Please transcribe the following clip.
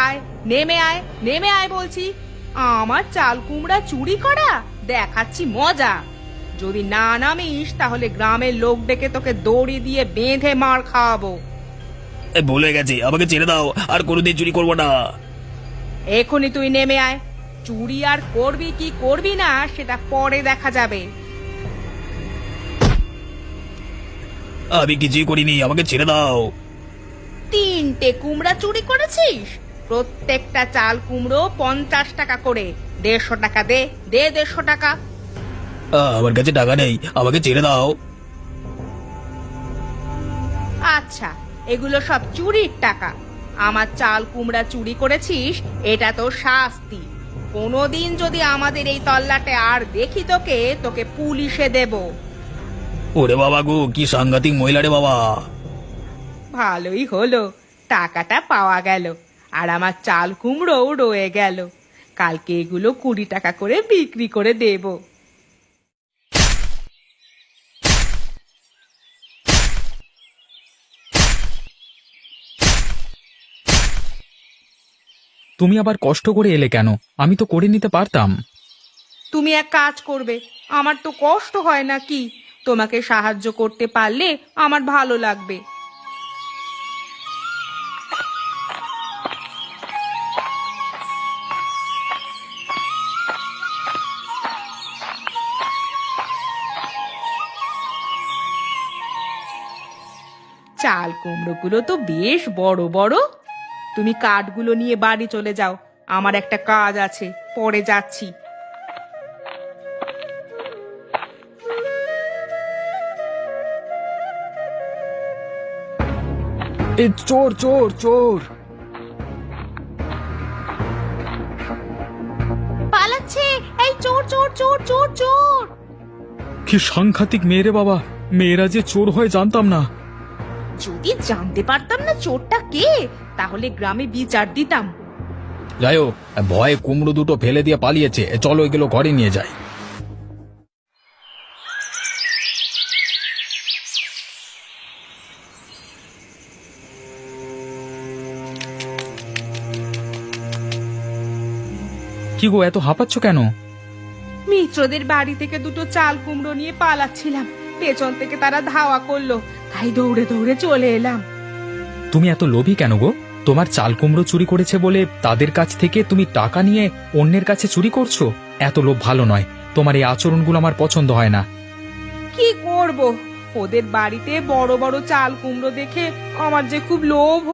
আয়, নেমে আয়, নেমে আয় বলছি। আমার চাল কুমড়া চুরি করা দেখাচ্ছি মজা। যদি না নামিস তাহলে গ্রামের লোক ডেকে তোকে দড়ি দিয়ে বেঁধে মার খাওয়াবো। ভুলে গেছি, আমাকে ছেড়ে দাও, আর কোনোদিন চুরি করবো না। এখনই তুই নেমে আয়। চুরি আর করবি কি করবি না সেটা পরে দেখা যাবে। আমি কিছুই করিনি, আমাকে ছেড়ে দাও। 3টে কুমড়া চুরি করেছিস? প্রত্যেকটা চাল কুমড়ো 50 টাকা করে। 150 টাকা দে, দে 150 টাকা। আমার কাছে টাকা নেই, আমাকে ছেড়ে দাও। আচ্ছা, এগুলো সব চুরির টাকা। আমার চাল কুমড়া চুরি করেছিস, এটা তো শাস্তি। কোনোদিন যদি আমাদের এই তল্লাটে আর দেখি তোকে, তোকে পুলিশে দেব। ওরে বাবা গো, কি সাংঘাতিক মহিলা রে বাবা। ভালোই হলো, টাকাটা পাওয়া গেল, আর আমার চাল কুমড়োও রয়ে গেল। কালকে এগুলো 20 টাকা করে বিক্রি করে দেব। তুমি আবার কষ্ট করে এলে কেন? আমি তো করে নিতে পারতাম। তুমি এক কাজ করবে, আমার তো কষ্ট হয় না কি? তোমাকে সাহায্য করতে পারলে আমার ভালো লাগবে। চাল কুমড়োগুলো তো বেশ বড় বড়। তুমি কাঠগুলো নিয়ে বাড়ি চলে যাও, আমার একটা কাজ আছে, পরে যাচ্ছি। এ চোর চোর চোর! পালাচ্ছে, এই চোর চোর চোর চোর চোর! কি সাংঘাতিক মেয়ে রে বাবা! মেয়েরা যে চোর হয় জানতাম না। যদি জানতে পারতাম না চোরটা কে, তাহলে গ্রামে বিচার দিতাম। যাই হোক, ভয়ে কুমড়ো দুটো ফেলে দিয়ে পালিয়েছে, চলো এগুলো ঘরে নিয়ে যাই। কি গো, এত হাঁপাচ্ছ কেন? মিত্রদের বাড়ি থেকে দুটো চাল কুমড়ো নিয়ে পালাচ্ছিলাম, পেছন থেকে তারা ধাওয়া করলো, তাই দৌড়ে দৌড়ে চলে এলাম। তুমি এত লোভী কেন গো? তোমার চাল কুমড়ো চুরি করেছে বলে তাদের কাছ থেকে তুমি টাকা নিয়ে অন্যের কাছে চুরি করছো? এত লোভ ভালো নয়। তোমার এই আচরণগুলো আমার পছন্দ হয় না। কি করব, ওদের বাড়িতে বড় বড় চাল কুমড়ো দেখে আমার যে খুব লোভ